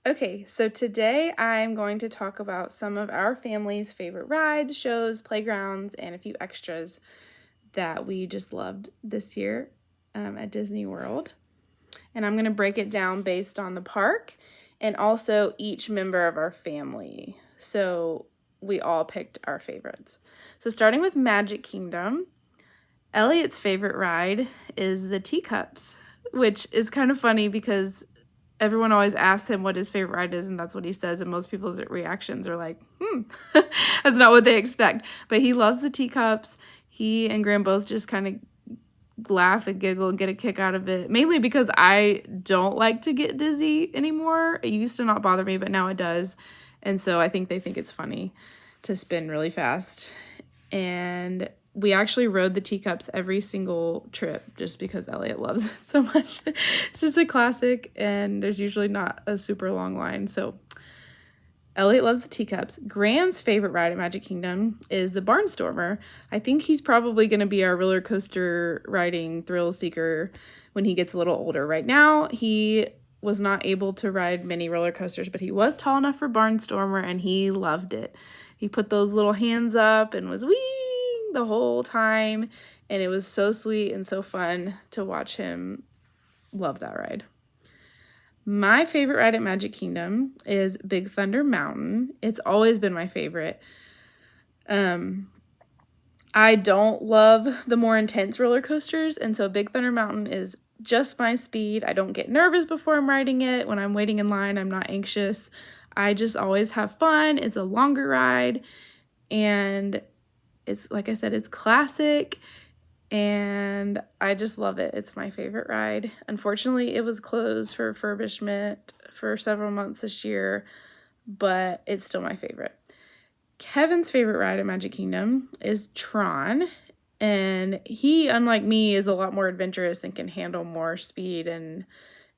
Okay, so today I'm going to talk about some of our family's favorite rides, shows, playgrounds, and a few extras that we just loved this year at Disney World. And I'm going to break it down based on the park and also each member of our family. So we all picked our favorites. So starting with Magic Kingdom, Elliot's favorite ride is the teacups, which is kind of funny because everyone always asks him what his favorite ride is, and that's what he says, and most people's reactions are like, that's not what they expect. But he loves the teacups. He and Graham both just kind of laugh and giggle and get a kick out of it, mainly because I don't like to get dizzy anymore. It used to not bother me, but now it does. And so I think they think it's funny to spin really fast. And we actually rode the teacups every single trip just because Elliot loves it so much. It's just a classic, and there's usually not a super long line. So Elliot loves the teacups. Graham's favorite ride at Magic Kingdom is the Barnstormer. I think he's probably going to be our roller coaster riding thrill seeker when he gets a little older. Right now, he was not able to ride many roller coasters, but he was tall enough for Barnstormer, and he loved it. He put those little hands up and was wee the whole time, and it was so sweet and so fun to watch him love that ride. My favorite ride at Magic Kingdom is Big Thunder Mountain. It's always been my favorite. I don't love the more intense roller coasters, and so Big Thunder Mountain is just my speed. I don't get nervous before I'm riding it. When I'm waiting in line, I'm not anxious. I just always have fun. It's a longer ride, and it's, like I said, it's classic, and I just love it. It's my favorite ride. Unfortunately, it was closed for refurbishment for several months this year, but it's still my favorite. Kevin's favorite ride at Magic Kingdom is Tron, and he, unlike me, is a lot more adventurous and can handle more speed and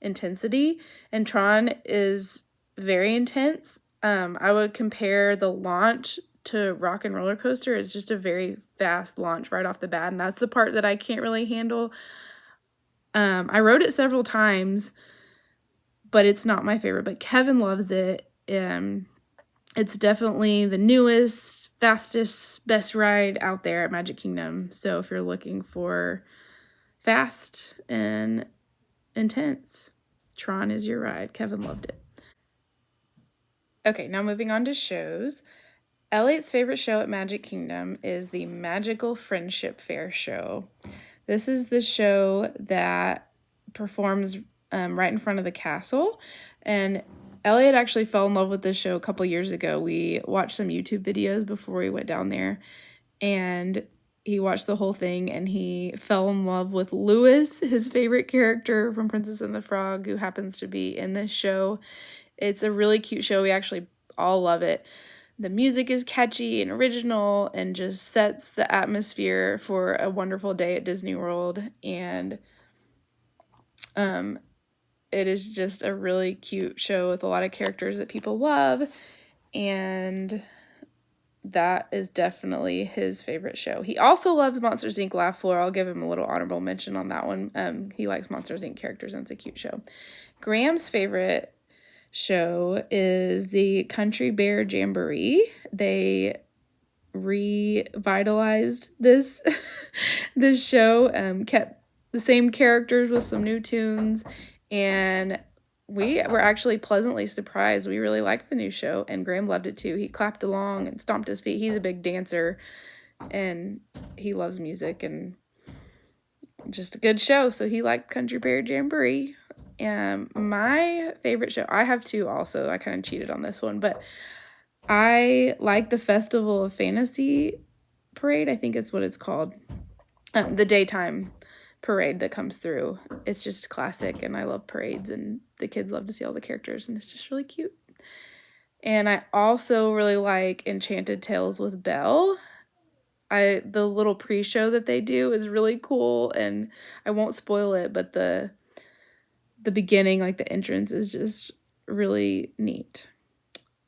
intensity, and Tron is very intense. I would compare the launch to Rock and Roller Coaster. It's just a very fast launch right off the bat, and that's the part that I can't really handle. I rode it several times, but it's not my favorite, but Kevin loves it. It's definitely the newest, fastest, best ride out there at Magic Kingdom. So if you're looking for fast and intense, Tron is your ride. Kevin loved it. Okay, now moving on to shows. Elliot's favorite show at Magic Kingdom is the Magical Friendship Fair show. This is the show that performs right in front of the castle, and Elliot actually fell in love with this show a couple years ago. We watched some YouTube videos before we went down there, and he watched the whole thing, and he fell in love with Louis, his favorite character from Princess and the Frog, who happens to be in this show. It's a really cute show. We actually all love it. The music is catchy and original and just sets the atmosphere for a wonderful day at Disney World. And it is just a really cute show with a lot of characters that people love. And that is definitely his favorite show. He also loves Monsters, Inc. Laugh Floor. I'll give him a little honorable mention on that one. He likes Monsters, Inc. characters, and it's a cute show. Graham's favorite show is the Country Bear Jamboree. They revitalized this this show, kept the same characters with some new tunes, and we were actually pleasantly surprised. We really liked the new show, and Graham loved it too. He clapped along and stomped his feet. He's a big dancer, and he loves music and just a good show, so he liked Country Bear Jamboree. My favorite show, I have two also. I kind of cheated on this one, but I like the Festival of Fantasy parade. I think it's what it's called. The daytime parade that comes through. It's just classic, and I love parades, and the kids love to see all the characters, and it's just really cute. And I also really like Enchanted Tales with Belle. The little pre-show that they do is really cool, and I won't spoil it, but the beginning, like the entrance, is just really neat.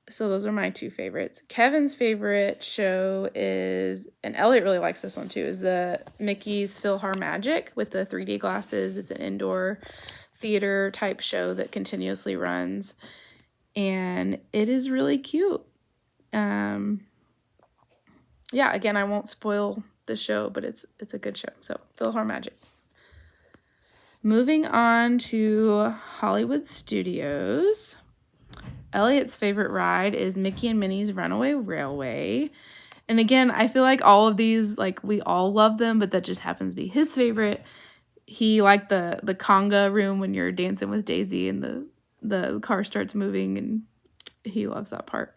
So those are my two favorites. Kevin's favorite show is, and Elliot really likes this one too, is the Mickey's PhilharMagic with the 3D glasses. It's an indoor theater type show that continuously runs. and it is really cute. Yeah, again, I won't spoil the show, but it's a good show. So PhilharMagic. Moving on to Hollywood Studios. Elliot's favorite ride is Mickey and Minnie's Runaway Railway. And again, I feel like all of these, like, we all love them, but that just happens to be his favorite. He liked the conga room when you're dancing with Daisy and the car starts moving, and he loves that part.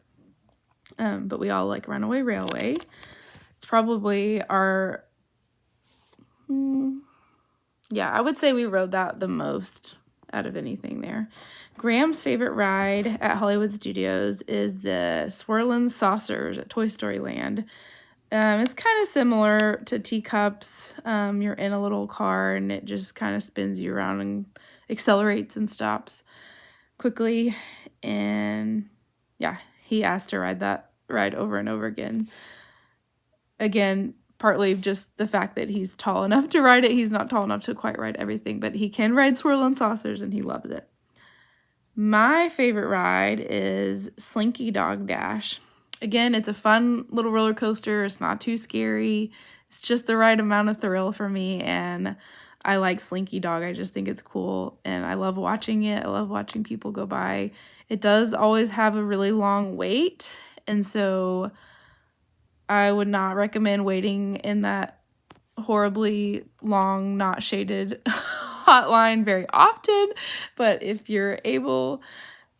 But we all like Runaway Railway. It's probably our... yeah, I would say we rode that the most out of anything there. Graham's favorite ride at Hollywood Studios is the Swirlin' Saucers at Toy Story Land. It's kind of similar to Teacups. You're in a little car and it just kind of spins you around and accelerates and stops quickly. And yeah, he asked to ride that ride over and over again. Again, partly just the fact that he's tall enough to ride it. He's not tall enough to quite ride everything, but he can ride Swirlin' Saucers and he loves it. My favorite ride is Slinky Dog Dash. Again, it's a fun little roller coaster. It's not too scary. It's just the right amount of thrill for me, and I like Slinky Dog. I just think it's cool, and I love watching it. I love watching people go by. It does always have a really long wait, and so I would not recommend waiting in that horribly long, not shaded hotline very often. But if you're able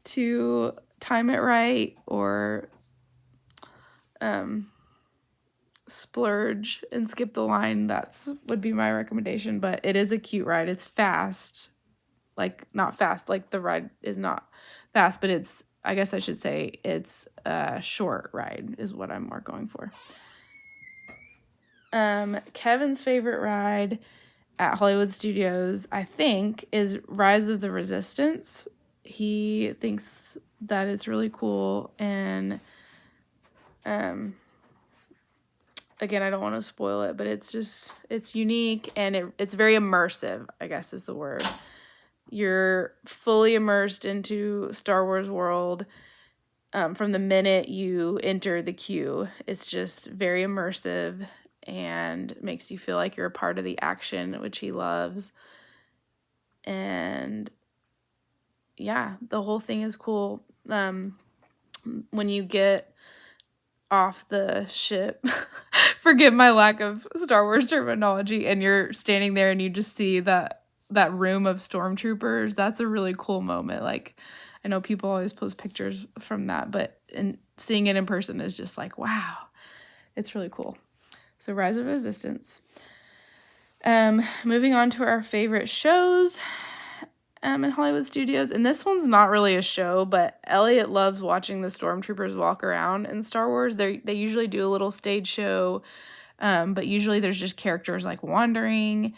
to time it right or splurge and skip the line, that's would be my recommendation. But it is a cute ride. It's fast. Like, not fast, like the ride is not fast, but it's, I guess I should say, it's a short ride is what I'm more going for. Kevin's favorite ride at Hollywood Studios, I think, is Rise of the Resistance. He thinks that it's really cool, and again, I don't want to spoil it, but it's unique, and it's very immersive, I guess is the word. You're fully immersed into Star Wars world from the minute you enter the queue. It's just very immersive and makes you feel like you're a part of the action, which he loves. And yeah, the whole thing is cool. When you get off the ship, forgive my lack of Star Wars terminology, and you're standing there and you just see that room of stormtroopers, that's a really cool moment. Like, I know people always post pictures from that, but seeing it in person is just like, wow, it's really cool. So Rise of Resistance. Moving on to our favorite shows in Hollywood Studios, and this one's not really a show, but Elliot loves watching the stormtroopers walk around in Star Wars. They usually do a little stage show, but usually there's just characters like wandering.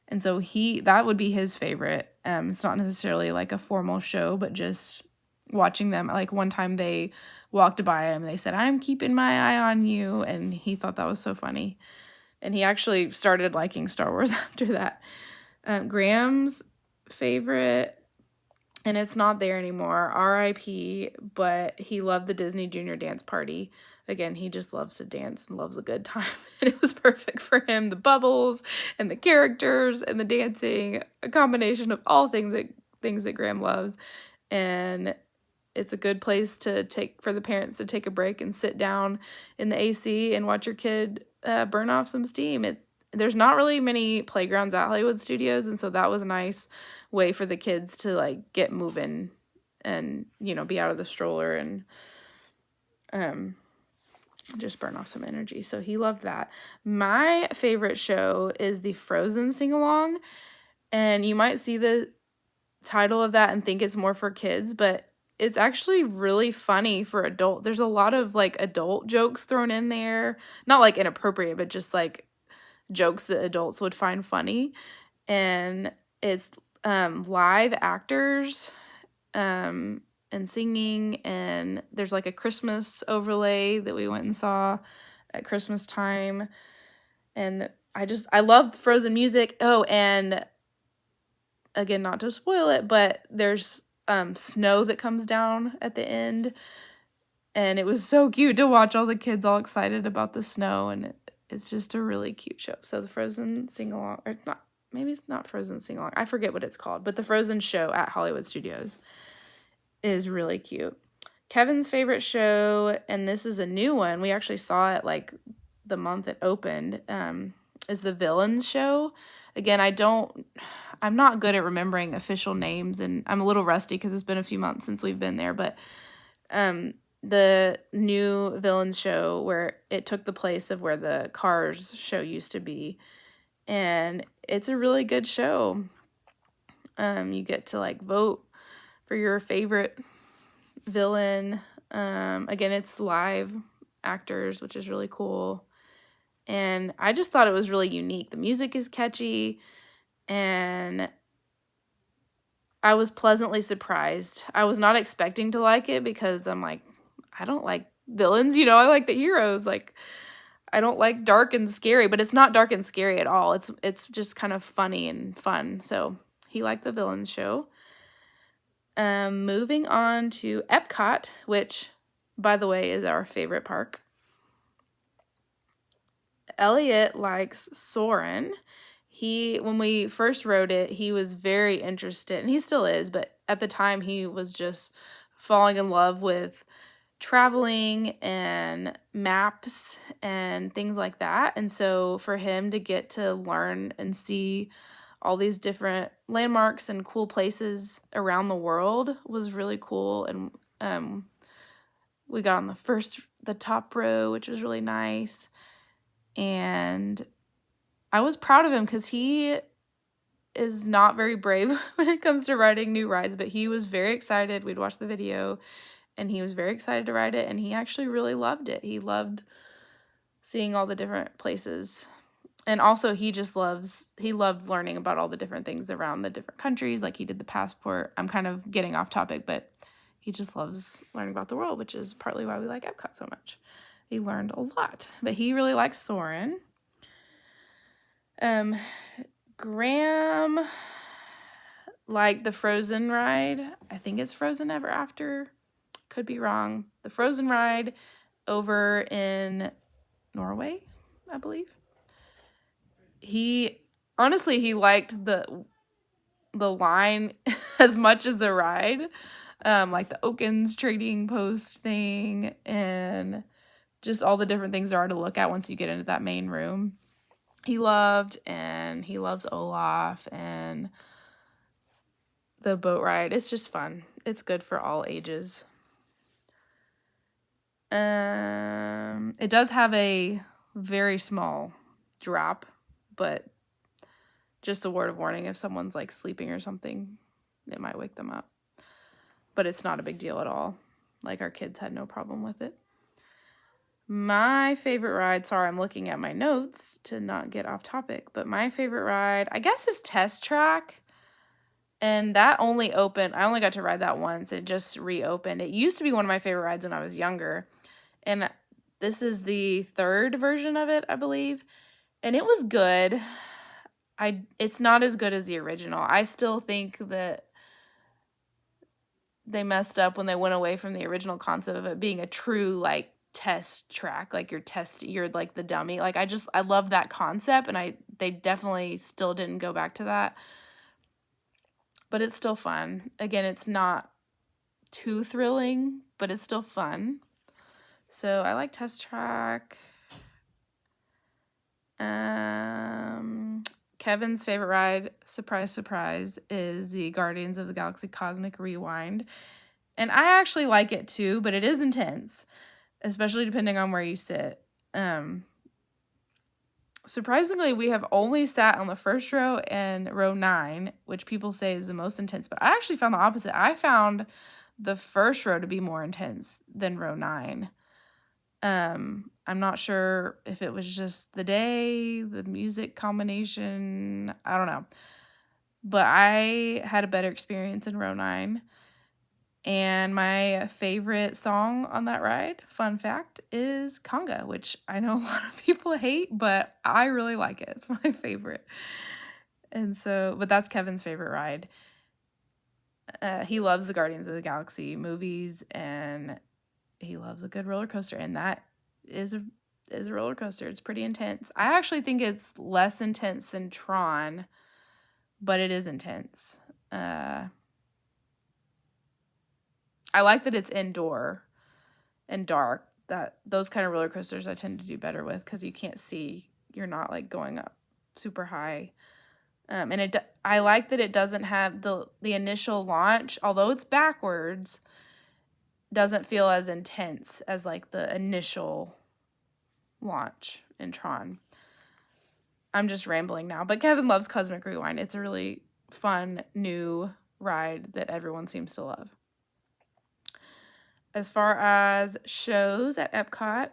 And so that would be his favorite. It's not necessarily like a formal show, but just watching them. Like, one time they walked by him and they said, "I'm keeping my eye on you." And he thought that was so funny. And he actually started liking Star Wars after that. Graham's favorite, and it's not there anymore, RIP, but he loved the Disney Junior Dance Party. Again, he just loves to dance and loves a good time. And it was perfect for him. The bubbles and the characters and the dancing, a combination of all things that Graham loves. And it's a good place for the parents to take a break and sit down in the AC and watch your kid burn off some steam. There's not really many playgrounds at Hollywood Studios, and so that was a nice way for the kids to like get moving and, be out of the stroller and just burn off some energy. So he loved that. My favorite show is the Frozen sing-along, and you might see the title of that and think it's more for kids, but it's actually really funny for adult. There's a lot of like adult jokes thrown in there, not like inappropriate, but just like jokes that adults would find funny. And it's live actors and singing, and there's like a Christmas overlay that we went and saw at Christmas time. And I love Frozen music. Oh, and again, not to spoil it, but there's snow that comes down at the end. And it was so cute to watch all the kids all excited about the snow, and it's just a really cute show. So the Frozen sing-along, or not, maybe it's not Frozen sing-along, I forget what it's called, but the Frozen show at Hollywood Studios is really cute. Kevin's favorite show, and this is a new one, we actually saw it like the month it opened, is the Villains show. Again, I'm not good at remembering official names, and I'm a little rusty because it's been a few months since we've been there, but the new Villains show where it took the place of where the Cars show used to be, and it's a really good show. You get to like vote for your favorite villain. Again, it's live actors, which is really cool. And I just thought it was really unique. The music is catchy, and I was pleasantly surprised. I was not expecting to like it because I'm like, I don't like villains, I like the heroes. Like, I don't like dark and scary, but it's not dark and scary at all. It's just kind of funny and fun. So he liked the Villains show. Moving on to Epcot, which, by the way, is our favorite park. Elliot likes Soarin'. When we first wrote it, he was very interested, and he still is, but at the time he was just falling in love with traveling and maps and things like that. And so for him to get to learn and see all these different landmarks and cool places around the world was really cool. And we got on the top row, which was really nice. And I was proud of him because he is not very brave when it comes to riding new rides, but he was very excited. We'd watched the video, and he was very excited to ride it, and he actually really loved it. He loved seeing all the different places. And also he loved learning about all the different things around the different countries. Like he did the passport. I'm kind of getting off topic, but he just loves learning about the world, which is partly why we like Epcot so much. He learned a lot, but he really likes Soarin'. Graham liked the Frozen ride. I think it's Frozen Ever After. Could be wrong. The Frozen ride over in Norway, I believe. He liked the line as much as the ride. Like the Oakens trading post thing and just all the different things there are to look at once you get into that main room. He loved, and he loves Olaf and the boat ride. It's just fun. It's good for all ages. It does have a very small drop, but just a word of warning, if someone's like sleeping or something, it might wake them up. But it's not a big deal at all. Like our kids had no problem with it. My favorite ride, sorry, I'm looking at my notes to not get off topic, but my favorite ride, I guess, is Test Track. And that I only got to ride that once. It just reopened. It used to be one of my favorite rides when I was younger. And this is the third version of it, I believe. And it was good. It's not as good as the original. I still think that they messed up when they went away from the original concept of it being a true, like, test track, like you're like the dummy. Like I love that concept, and they definitely still didn't go back to that. But it's still fun. Again, it's not too thrilling, but it's still fun. So I like Test Track. Kevin's favorite ride, surprise, surprise, is the Guardians of the Galaxy Cosmic Rewind. And I actually like it too, but it is intense, especially depending on where you sit. Surprisingly, we have only sat on the first row and row 9, which people say is the most intense, but I actually found the opposite. I found the first row to be more intense than row 9. I'm not sure if it was just the day, the music combination, I don't know. But I had a better experience in row 9. And my favorite song on that ride, fun fact, is Conga, which I know a lot of people hate, but I really like it. It's my favorite. And so, but that's Kevin's favorite ride. He loves the Guardians of the Galaxy movies, and he loves a good roller coaster, and that is a roller coaster. It's pretty intense. I actually think it's less intense than Tron, but it is intense. I like that it's indoor and dark. That those kind of roller coasters I tend to do better with because you can't see. You're not like going up super high. And I like that it doesn't have the initial launch, although it's backwards, doesn't feel as intense as like the initial launch in Tron. I'm just rambling now, but Kevin loves Cosmic Rewind. It's a really fun new ride that everyone seems to love. As far as shows at Epcot,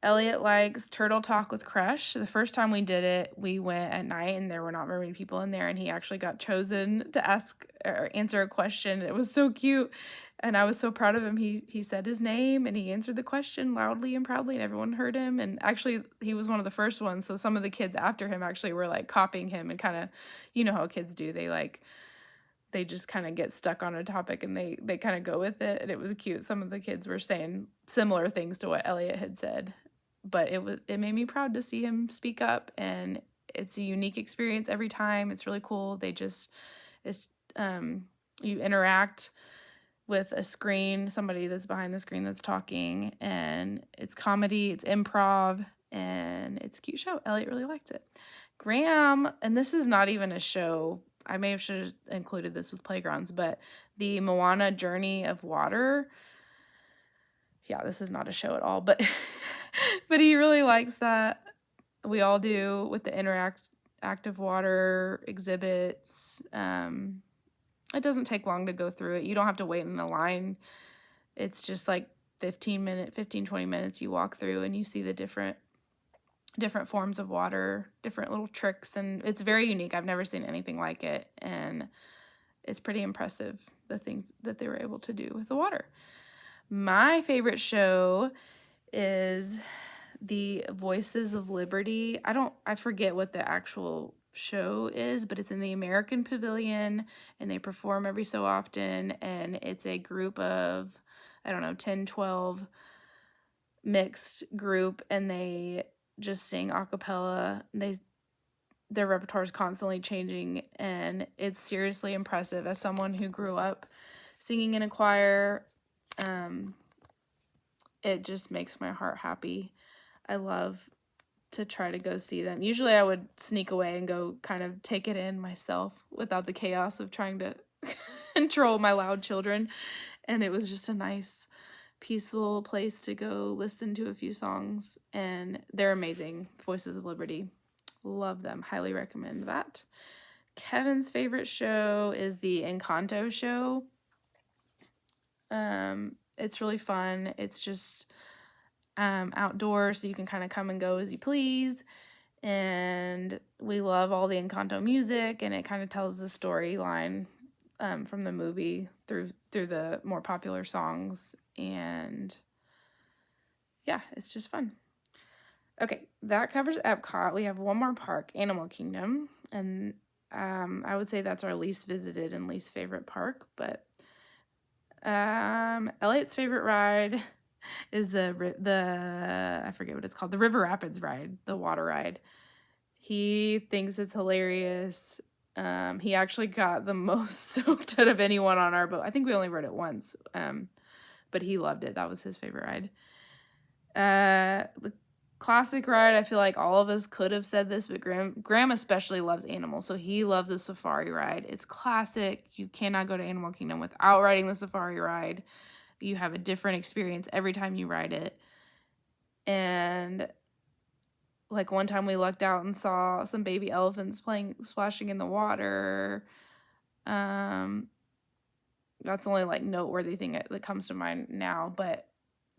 Elliot likes Turtle Talk with Crush. The first time we did it, we went at night and there were not very many people in there, and he actually got chosen to ask or answer a question. It was so cute, and I was so proud of him. He said his name and he answered the question loudly and proudly, and everyone heard him. And actually, he was one of the first ones, so some of the kids after him actually were like copying him and kind of, you know how kids do. They just kind of get stuck on a topic and they kind of go with it, and it was cute. Some of the kids were saying similar things to what Elliot had said. But it made me proud to see him speak up, and it's a unique experience every time. It's really cool. You interact with a screen, somebody that's behind the screen that's talking, and it's comedy, it's improv, and it's a cute show. Elliot really liked it. Graham, and this is not even a show. I should have included this with Playgrounds, but the Moana Journey of Water. Yeah, this is not a show at all, but but he really likes that. We all do with the interactive water exhibits. It doesn't take long to go through it. You don't have to wait in a line. It's just like 20 minutes you walk through and you see the different forms of water, different little tricks, and it's very unique. I've never seen anything like it, and it's pretty impressive, the things that they were able to do with the water. My favorite show is the Voices of Liberty. I forget what the actual show is, but it's in the American Pavilion, and they perform every so often, and it's a group of, 10, 12 mixed group, and they just sing a cappella. Their repertoire is constantly changing, and it's seriously impressive. As someone who grew up singing in a choir, it just makes my heart happy. I love to try to go see them. Usually I would sneak away and go kind of take it in myself without the chaos of trying to control my loud children. And it was just a nice, peaceful place to go listen to a few songs. And they're amazing. Voices of Liberty. Love them. Highly recommend that. Kevin's favorite show is the Encanto show. It's really fun. It's just outdoors, so you can kind of come and go as you please. And we love all the Encanto music, and it kind of tells the storyline from the movie through the more popular songs. And yeah, it's just fun. Okay, that covers Epcot. We have one more park, Animal Kingdom, and I would say that's our least visited and least favorite park, but Elliot's favorite ride is the I forget what it's called, the River Rapids ride, the water ride. He thinks it's hilarious. He actually got the most soaked out of anyone on our boat. I think we only rode it once, but he loved it. That was his favorite ride. The classic ride, I feel like all of us could have said this, but Graham especially loves animals, so he loved the safari ride. It's classic. You cannot go to Animal Kingdom without riding the safari ride. You have a different experience every time you ride it. And like one time we lucked out and saw some baby elephants splashing in the water. That's the only like noteworthy thing that comes to mind now, but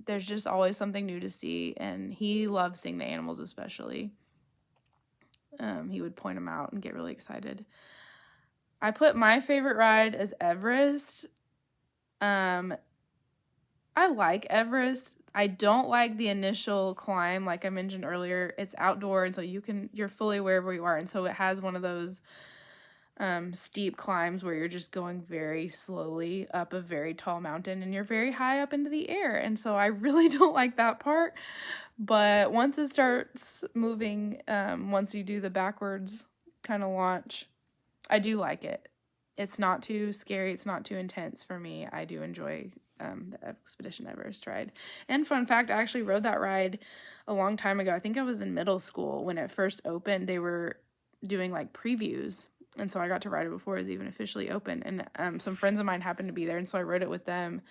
there's just always something new to see, and he loves seeing the animals especially. He would point them out and get really excited. I put my favorite ride as Everest. I like Everest. I don't like the initial climb, like I mentioned earlier. It's outdoor, and so you're fully wherever you are, and so it has one of those steep climbs where you're just going very slowly up a very tall mountain and you're very high up into the air. And so I really don't like that part. But once it starts moving, once you do the backwards kind of launch, I do like it. It's not too scary. It's not too intense for me. I do enjoy the Expedition Everest ride. And fun fact, I actually rode that ride a long time ago. I think I was in middle school when it first opened. They were doing like previews. And so I got to ride it before it was even officially open. And some friends of mine happened to be there. And so I rode it with them.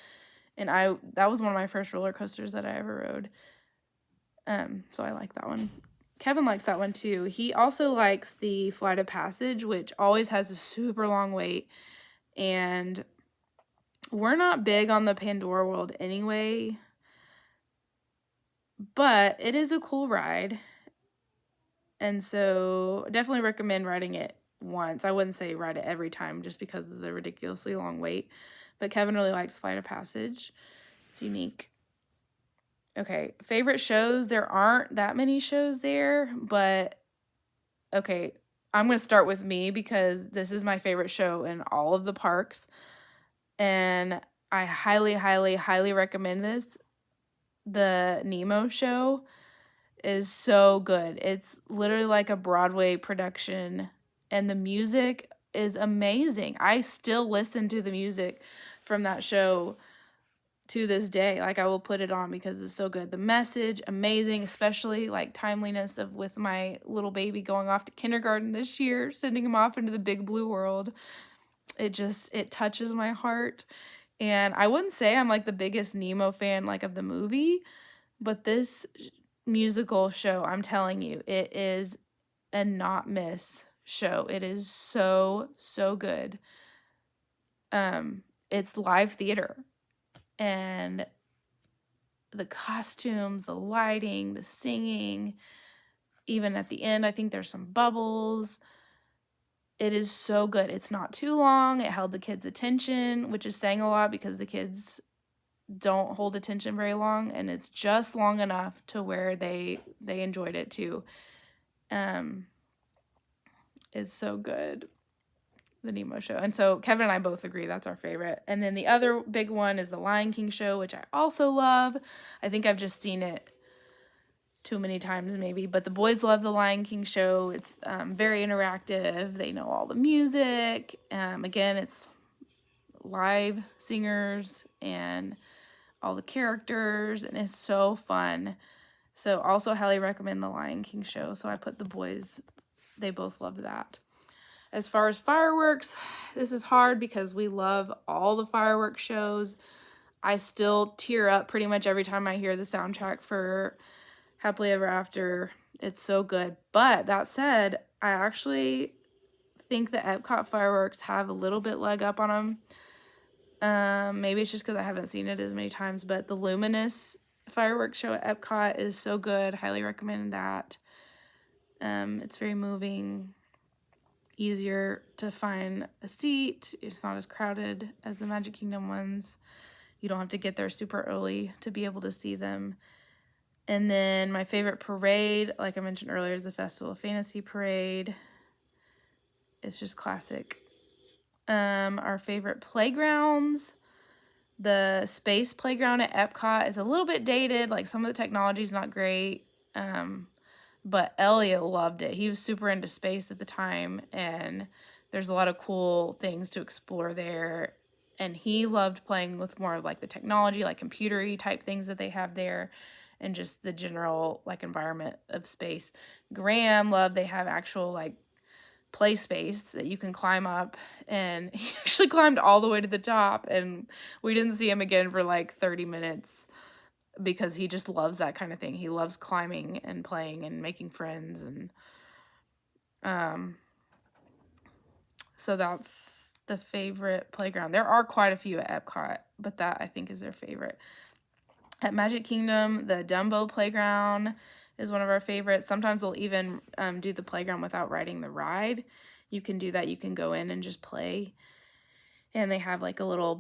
And that was one of my first roller coasters that I ever rode. So I like that one. Kevin likes that one too. He also likes the Flight of Passage, which always has a super long wait. And we're not big on the Pandora World anyway, but it is a cool ride. And so definitely recommend riding it once. I wouldn't say ride it every time just because of the ridiculously long wait. But Kevin really likes Flight of Passage. It's unique. Okay, favorite shows. There aren't that many shows there, but okay, I'm going to start with me because this is my favorite show in all of the parks. And I highly, highly, highly recommend this. The Nemo show is so good. It's literally like a Broadway production, and the music is amazing. I still listen to the music from that show to this day. Like, I will put it on because it's so good. The message, amazing, especially like timeliness of with my little baby going off to kindergarten this year, sending him off into the big blue world. It touches my heart. And I wouldn't say I'm like the biggest Nemo fan like of the movie, but this musical show, I'm telling you, it is a not miss show. It is so, so good. It's live theater. And the costumes, the lighting, the singing, even at the end, I think there's some bubbles. It is so good. It's not too long. It held the kids' attention, which is saying a lot because the kids don't hold attention very long, and it's just long enough to where they enjoyed it too. It's so good. The Nemo show. And so Kevin and I both agree that's our favorite. And then the other big one is the Lion King show, which I also love. I think I've just seen it too many times maybe, but the boys love the Lion King show. It's very interactive. They know all the music. Again, it's live singers and all the characters, and it's so fun. So also highly recommend the Lion King show. So I put the boys, they both loved that. As far as fireworks, this is hard because we love all the fireworks shows. I still tear up pretty much every time I hear the soundtrack for Happily Ever After. It's so good. But that said, I actually think the Epcot fireworks have a little bit leg up on them. Maybe it's just because I haven't seen it as many times, but the Luminous fireworks show at Epcot is so good. Highly recommend that. It's very moving. Easier to find a seat. It's not as crowded as the Magic Kingdom ones. You don't have to get there super early to be able to see them. And then my favorite parade, like I mentioned earlier, is the Festival of Fantasy parade. It's just classic. Our favorite playgrounds, the space playground at Epcot is a little bit dated. Like, some of the technology is not great. But Elliot loved it. He was super into space at the time, and there's a lot of cool things to explore there. And he loved playing with more of like the technology, like computer-y type things that they have there, and just the general like environment of space. Graham loved, they have actual like play space that you can climb up, and he actually climbed all the way to the top, and we didn't see him again for like 30 minutes. Because he just loves that kind of thing. He loves climbing and playing and making friends. And so that's the favorite playground. There are quite a few at Epcot, but that I think is their favorite. At Magic Kingdom, the Dumbo playground is one of our favorites. Sometimes we'll even do the playground without riding the ride. You can do that. You can go in and just play. And they have like a little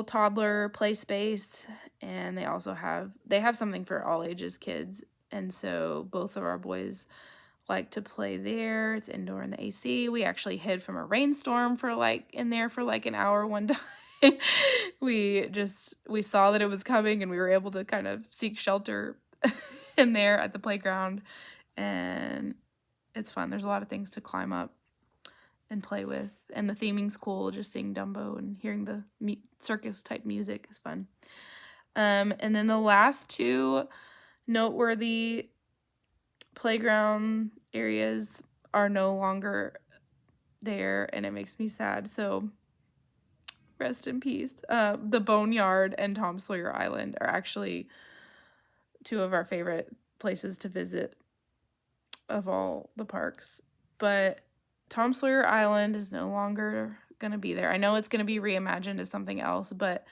toddler play space, and they also have something for all ages kids, and so both of our boys like to play there. It's indoor in the AC. We actually hid from a rainstorm for like in there for like an hour one time. We saw that it was coming and we were able to kind of seek shelter in there at the playground, and it's fun. There's a lot of things to climb up and play with, and the theming's cool. Just seeing Dumbo and hearing the circus type music is fun. And then the last two noteworthy playground areas are no longer there, and it makes me sad, so rest in peace. The Boneyard and Tom Sawyer Island are actually two of our favorite places to visit of all the parks, but Tom Sawyer Island is no longer going to be there. I know it's going to be reimagined as something else, but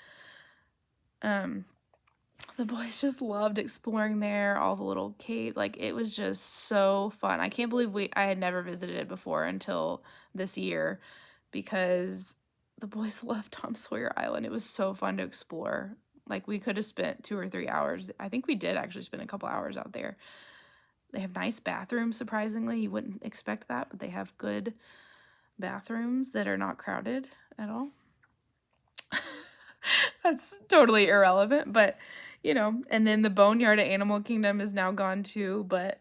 the boys just loved exploring there, all the little cave. Like, it was just so fun. I can't believe I had never visited it before until this year, because the boys loved Tom Sawyer Island. It was so fun to explore. Like, we could have spent 2 or 3 hours. I think we did actually spend a couple hours out there. They have nice bathrooms, surprisingly. You wouldn't expect that, but they have good bathrooms that are not crowded at all. That's totally irrelevant, but, and then the Boneyard at Animal Kingdom is now gone too, but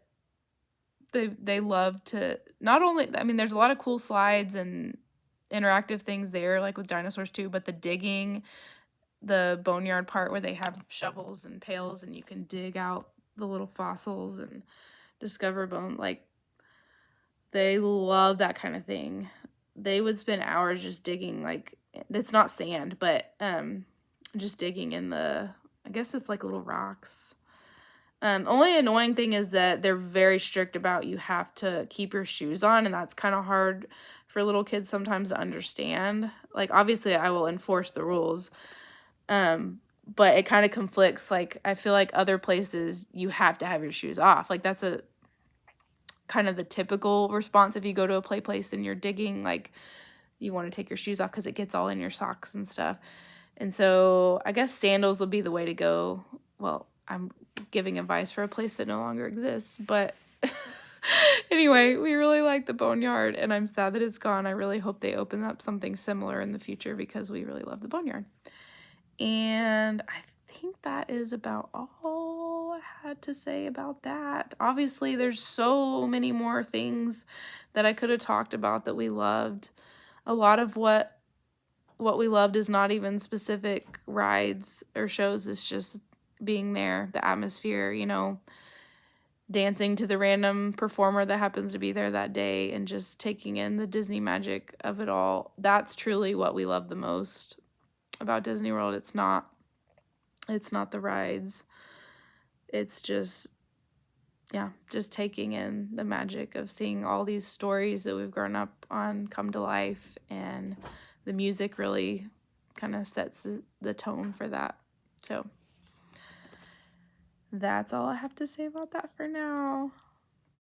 they love to, not only, there's a lot of cool slides and interactive things there, like with dinosaurs too, but the digging, the Boneyard part where they have shovels and pails and you can dig out the little fossils and discover bone, like, they love that kind of thing. They would spend hours just digging, like, it's not sand, but just digging in the, I guess it's like little rocks. Only annoying thing is that they're very strict about you have to keep your shoes on, and that's kind of hard for little kids sometimes to understand. Like, obviously I will enforce the rules, but it kind of conflicts. Like, I feel like other places you have to have your shoes off. Like, that's a kind of the typical response if you go to a play place and you're digging, like, you want to take your shoes off because it gets all in your socks and stuff. And so I guess sandals would be the way to go. Well, I'm giving advice for a place that no longer exists, but anyway, we really like the Boneyard, and I'm sad that it's gone. I really hope they open up something similar in the future because we really love the Boneyard. And I think that is about all I had to say about that. Obviously, there's so many more things that I could have talked about that we loved. A lot of what we loved is not even specific rides or shows. It's just being there, the atmosphere, dancing to the random performer that happens to be there that day, and just taking in the Disney magic of it all. That's truly what we love the most about Disney World. It's not the rides. It's just taking in the magic of seeing all these stories that we've grown up on come to life, and the music really kind of sets the tone for that. So that's all I have to say about that for now.